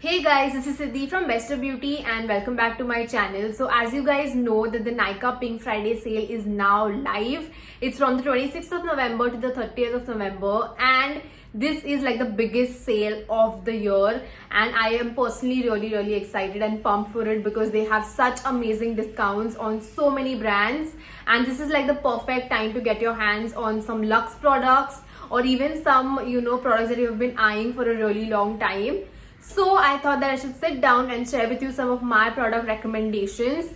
Hey guys, this is Siddhi from Best of Beauty and welcome back to my channel. So as you guys know that the Nykaa Pink Friday sale is now live. It's from the 26th of November to the 30th of November and this is like the biggest sale of the year and I am personally really excited and pumped for it because they have such amazing discounts on so many brands, and this is like the perfect time to get your hands on some luxe products or even some products that you've been eyeing for a really long time. So I thought that I should sit down and share with you some of my product recommendations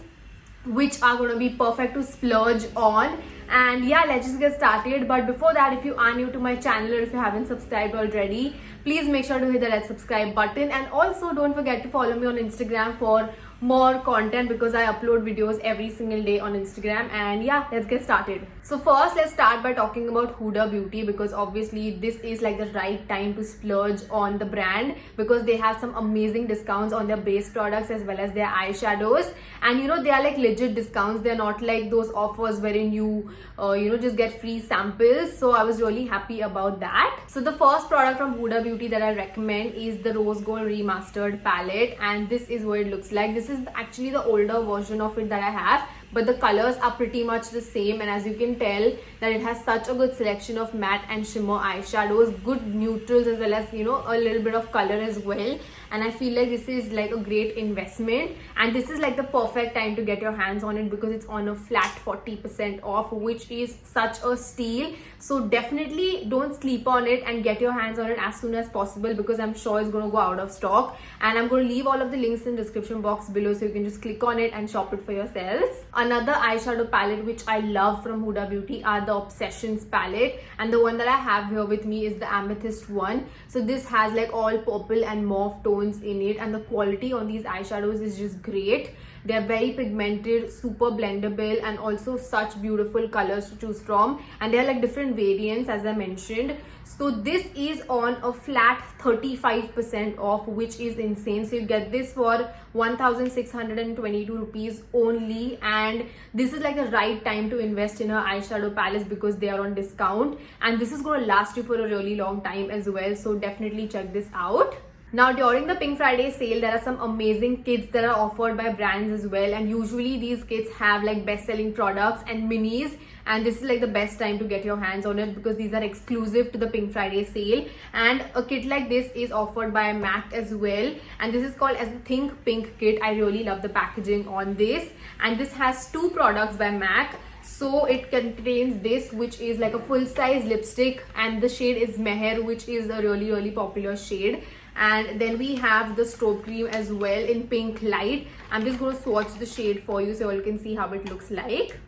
which are going to be perfect to splurge on. And yeah, let's just get started. But before that, if you are new to my channel or if you haven't subscribed already, please make sure to hit the red subscribe button, and also don't forget to follow me on Instagram for more content because I upload videos every single day on Instagram. And yeah, let's get started. So first, let's start by talking about Huda Beauty because obviously this is like the right time to splurge on the brand because they have some amazing discounts on their base products as well as their eyeshadows. And they are like legit discounts. They're not like those offers wherein you just get free samples. So I was really happy about that. So the first product from Huda Beauty that I recommend is the Rose Gold Remastered palette, and this is what it looks like. This is actually the older version of it that I have, but the colors are pretty much the same, and as you can tell that it has such a good selection of matte and shimmer eyeshadows, good neutrals as well as a little bit of color as well. And I feel like this is like a great investment, and this is like the perfect time to get your hands on it because it's on a flat 40% off, which is such a steal. So definitely don't sleep on it and get your hands on it as soon as possible because I'm sure it's going to go out of stock. And I'm going to leave all of the links in the description box below so you can just click on it and shop it for yourselves. Another eyeshadow palette which I love from Huda Beauty are the Obsessions palette, and the one that I have here with me is the Amethyst one. So this has like all purple and mauve tones in it, and the quality on these eyeshadows is just great. They're very pigmented, super blendable, and also such beautiful colors to choose from, and they are like different variants as I mentioned. So this is on a flat 35% off, which is insane. So you get this for 1622 rupees only, and this is like the right time to invest in her eyeshadow palettes because they are on discount, and this is going to last you for a really long time as well. So definitely check this out. Now during the Pink Friday sale, there are some amazing kits that are offered by brands as well, and usually these kits have like best-selling products and minis, and this is like the best time to get your hands on it because these are exclusive to the Pink Friday sale. And a kit like this is offered by MAC as well, and this is called as the Think Pink kit. I really love the packaging on this, and this has two products by MAC. So it contains this, which is like a full-size lipstick, and the shade is Meher, which is a really popular shade. And then we have the strobe cream as well in Pink Light. I'm just going to swatch the shade for you so you can see how it looks like.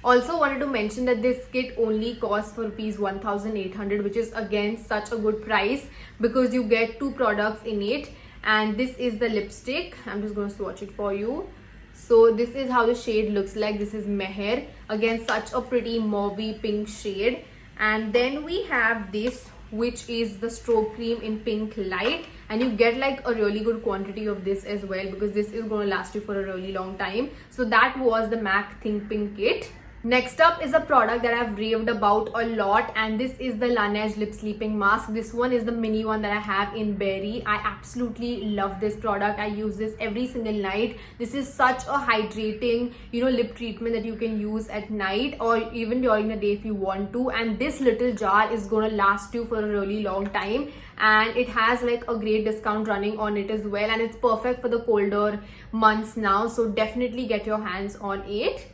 Also wanted to mention that this kit only costs for rupees 1800, which is again such a good price because you get two products in it. And this is the lipstick. I'm just going to swatch it for you. So this is how the shade looks like. This is Meher, again such a pretty mauvey pink shade. And then we have this, which is the strobe cream in Pink Light, and you get like a really good quantity of this as well because this is going to last you for a really long time. So that was the MAC Think Pink kit. Next up is a product that I've raved about a lot, and this is the Laneige Lip Sleeping Mask. This one is the mini one that I have in Berry. I absolutely love this product. I use this every single night. This is such a hydrating, lip treatment that you can use at night or even during the day if you want to. And this little jar is going to last you for a really long time, and it has like a great discount running on it as well, and it's perfect for the colder months now. So definitely get your hands on it.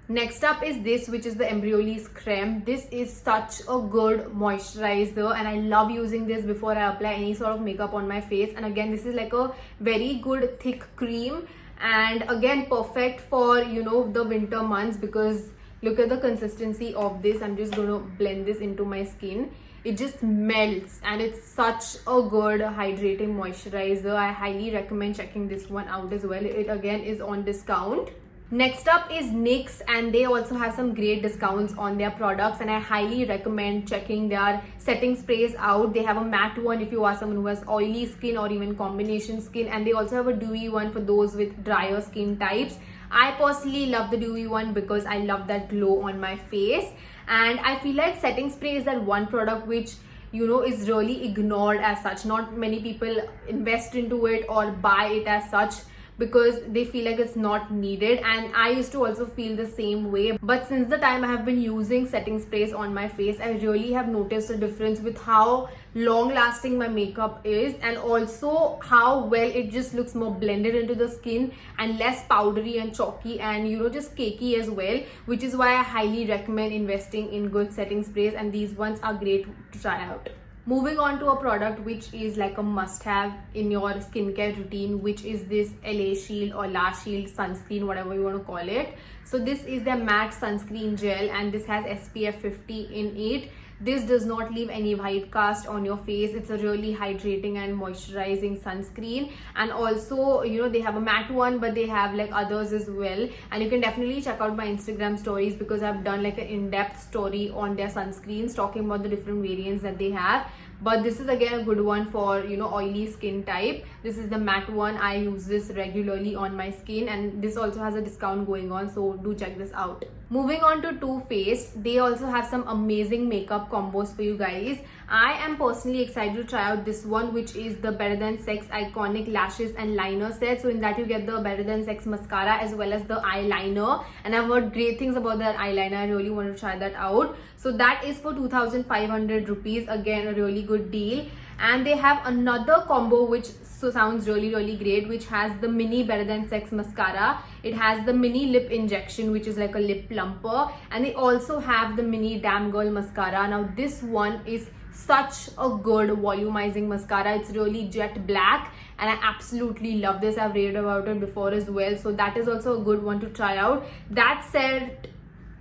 Next up is this, which is the Embryolisse Creme. This is such a good moisturizer, and I love using this before I apply any sort of makeup on my face. And again, this is like a very good thick cream, and again perfect for the winter months because look at the consistency of this. I'm just going to blend this into my skin. It just melts, and it's such a good hydrating moisturizer. I highly recommend checking this one out as well. It again is on discount. Next up is NYX, and they also have some great discounts on their products, and I highly recommend checking their setting sprays out. They have a matte one if you are someone who has oily skin or even combination skin, and they also have a dewy one for those with drier skin types. I personally love the dewy one because I love that glow on my face, and I feel like setting spray is that one product which is really ignored as such. Not many people invest into it or buy it as such because they feel like it's not needed, and I used to also feel the same way. But since the time I have been using setting sprays on my face, I really have noticed a difference with how long lasting my makeup is, and also how well it just looks more blended into the skin and less powdery and chalky and just cakey as well, which is why I highly recommend investing in good setting sprays, and these ones are great to try out. Moving on to a product which is like a must-have in your skincare routine, which is this LA Shield or La Shield sunscreen, whatever you want to call it. So this is their matte sunscreen gel, and this has SPF 50 in it. This does not leave any white cast on your face. It's a really hydrating and moisturizing sunscreen, and also they have a matte one, but they have like others as well, and you can definitely check out my Instagram stories because I've done like an in-depth story on their sunscreens talking about the different variants that they have. But this is again a good one for oily skin type. This is the matte one. I use this regularly on my skin, and this also has a discount going on, so do check this out. Moving on to Too Faced, they also have some amazing makeup combos for you guys. I am personally excited to try out this one, which is the Better Than Sex Iconic Lashes and Liner set. So in that you get the Better Than Sex mascara as well as the eyeliner, and I've heard great things about that eyeliner. I really want to try that out. So that is for 2,500 rupees. Again, a really good deal. And they have another combo which sounds really great, which has the mini Better Than Sex mascara. It has the mini lip injection, which is like a lip plumper, and they also have the mini Damn Girl mascara. Now this one is such a good volumizing mascara. It's really jet black, and I absolutely love this. I've read about it before as well, so that is also a good one to try out. That said,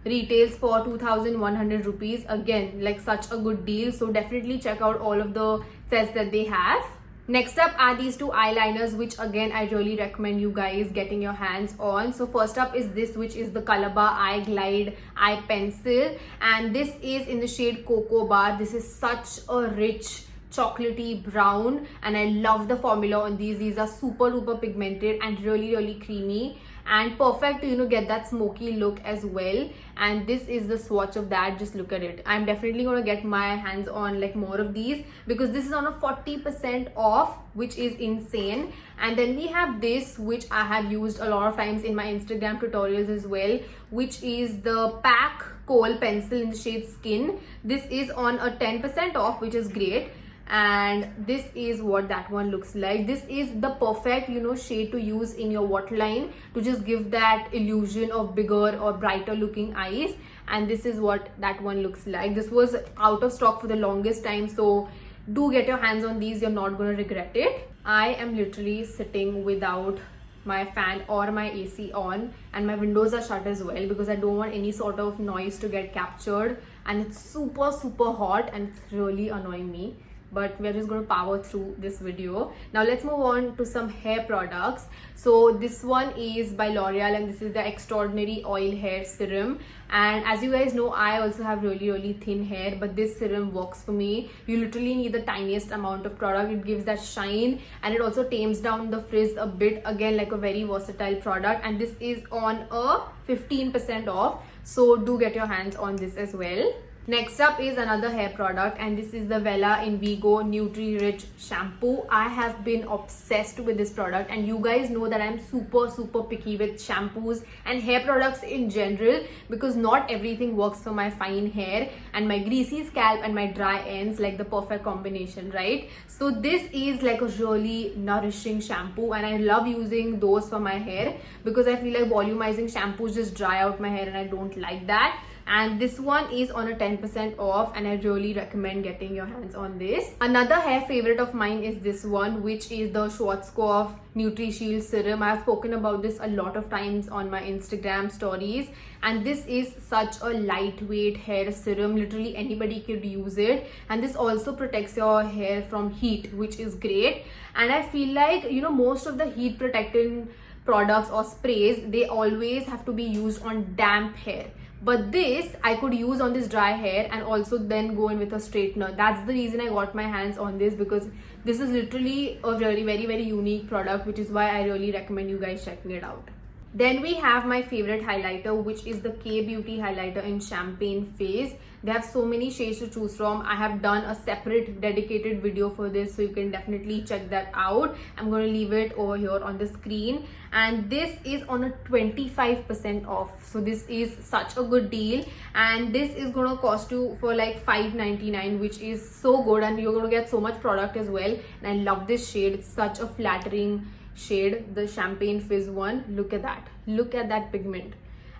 retails for 2,100 rupees. Again, like such a good deal, so definitely check out all of the sets that they have. Next up are these two eyeliners, which again I really recommend you guys getting your hands on. So first up is this, which is the Colorbar Eye Glide Eye Pencil, and this is in the shade Cocoa Bar. This is such a rich chocolatey brown, and I love the formula on these. These are super duper pigmented and really creamy, and perfect to get that smoky look as well. And this is the swatch of that. Just look at it. I'm definitely going to get my hands on like more of these because this is on a 40% off, which is insane. And then we have this, which I have used a lot of times in my Instagram tutorials as well, which is the PAC Kohl pencil in the shade Skin. This is on a 10% off, which is great. And this is what that one looks like. This is the perfect shade to use in your waterline to just give that illusion of bigger or brighter looking eyes. And this is what that one looks like. This was out of stock for the longest time, so do get your hands on these. You're not going to regret it. I am literally sitting without my fan or my AC on, and my windows are shut as well because I don't want any sort of noise to get captured, and it's super hot and it's really annoying me. But we're just going to power through this video. Now let's move on to some hair products. So this one is by L'Oreal, and this is the Extraordinary Oil Hair Serum. And as you guys know, I also have really thin hair, but this serum works for me. You literally need the tiniest amount of product. It gives that shine, and it also tames down the frizz a bit. Again, like a very versatile product, and this is on a 15% off, so do get your hands on this as well. Next up is another hair product, and this is the Vela Invigo Nutri Rich Shampoo. I have been obsessed with this product, and you guys know that I'm super picky with shampoos and hair products in general because not everything works for my fine hair and my greasy scalp and my dry ends, like the perfect combination, right? So this is like a really nourishing shampoo, and I love using those for my hair because I feel like volumizing shampoos just dry out my hair, and I don't like that. And this one is on a 10% off, and I really recommend getting your hands on this. Another hair favorite of mine is this one, which is the Schwarzkopf Nutri Shield Serum. I have spoken about this a lot of times on my Instagram stories, and this is such a lightweight hair serum. Literally anybody could use it, and this also protects your hair from heat, which is great. And I feel like most of the heat protecting products or sprays, they always have to be used on damp hair. But this I could use on this dry hair and also then go in with a straightener. That's the reason I got my hands on this, because this is literally a very very unique product, which is why I really recommend you guys checking it out. Then we have my favorite highlighter, which is the K Beauty highlighter in Champagne Phase. They have so many shades to choose from. I have done a separate dedicated video for this, so you can definitely check that out. I'm going to leave it over here on the screen. And this is on a 25% off. So this is such a good deal. And this is going to cost you for like $5.99, which is so good. And you're going to get so much product as well. And I love this shade. It's such a flattering shade, the Champagne Fizz one. Look at that pigment,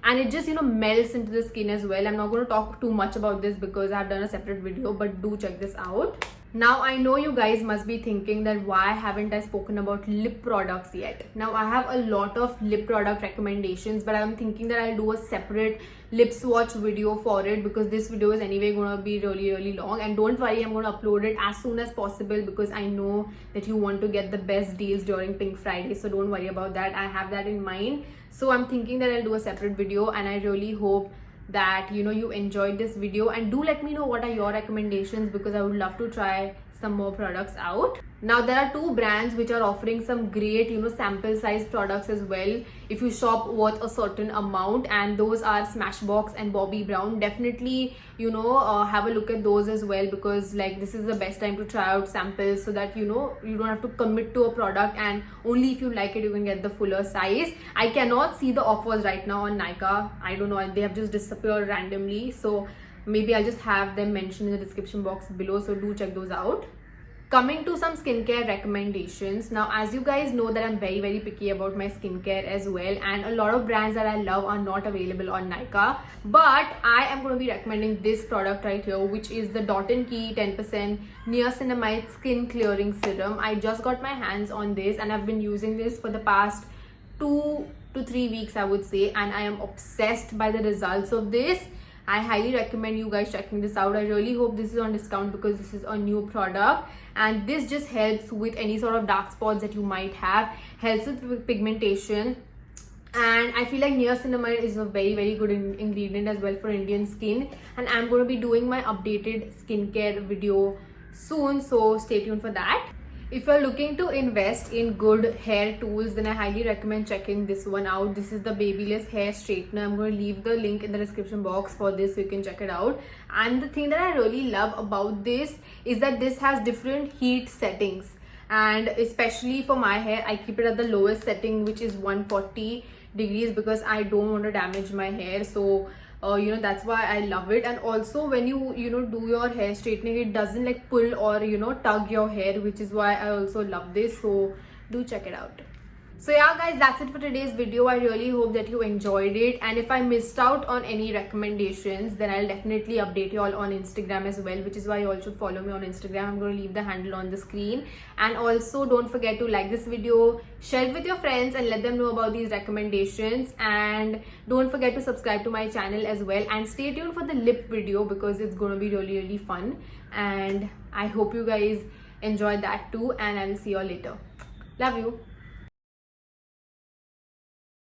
and it just melts into the skin as well. I'm not going to talk too much about this because I've done a separate video, but do check this out. Now I know you guys must be thinking that why haven't I spoken about lip products yet. Now I have a lot of lip product recommendations, but I'm thinking that I'll do a separate lip swatch video for it because this video is anyway going to be really long. And don't worry, I'm going to upload it as soon as possible because I know that you want to get the best deals during Pink Friday, so don't worry about that. I have that in mind, so I'm thinking that I'll do a separate video. And I really hope that you enjoyed this video, and do let me know what are your recommendations because I would love to try some more products out. Now there are two brands which are offering some great sample size products as well if you shop worth a certain amount, and those are Smashbox and Bobbi Brown. Definitely have a look at those as well because like this is the best time to try out samples so that you don't have to commit to a product, and only if you like it you can get the fuller size. I cannot see the offers right now on Nykaa. I don't know, they have just disappeared randomly, so maybe I'll just have them mentioned in the description box below, so do check those out. Coming to some skincare recommendations. Now as you guys know that I'm very picky about my skincare as well, and a lot of brands that I love are not available on Nykaa, but I am going to be recommending this product right here, which is the Dot & Key 10% Niacinamide Skin Clearing Serum. I just got my hands on this and I've been using this for the past 2 to 3 weeks I would say, and I am obsessed by the results of this. I highly recommend you guys checking this out. I really hope this is on discount because this is a new product, and this just helps with any sort of dark spots that you might have, helps with pigmentation, and I feel like niacinamide is a very good ingredient as well for Indian skin. And I'm going to be doing my updated skincare video soon, so stay tuned for that. If you're looking to invest in good hair tools, then I highly recommend checking this one out. This is the Babyliss hair straightener. I'm going to leave the link in the description box for this so you can check it out. And the thing that I really love about this is that this has different heat settings, and especially for my hair I keep it at the lowest setting, which is 140 degrees, because I don't want to damage my hair. So that's why I love it. And also when you do your hair straightening, it doesn't like pull or tug your hair, which is why I also love this. So do check it out. So yeah guys, that's it for today's video. I really hope that you enjoyed it, and if I missed out on any recommendations, then I'll definitely update you all on Instagram as well, which is why you all should follow me on Instagram. I'm going to leave the handle on the screen. And also don't forget to like this video, share it with your friends, and let them know about these recommendations. And don't forget to subscribe to my channel as well, and stay tuned for the lip video because it's going to be really fun, and I hope you guys enjoyed that too. And I will see you all later. Love you.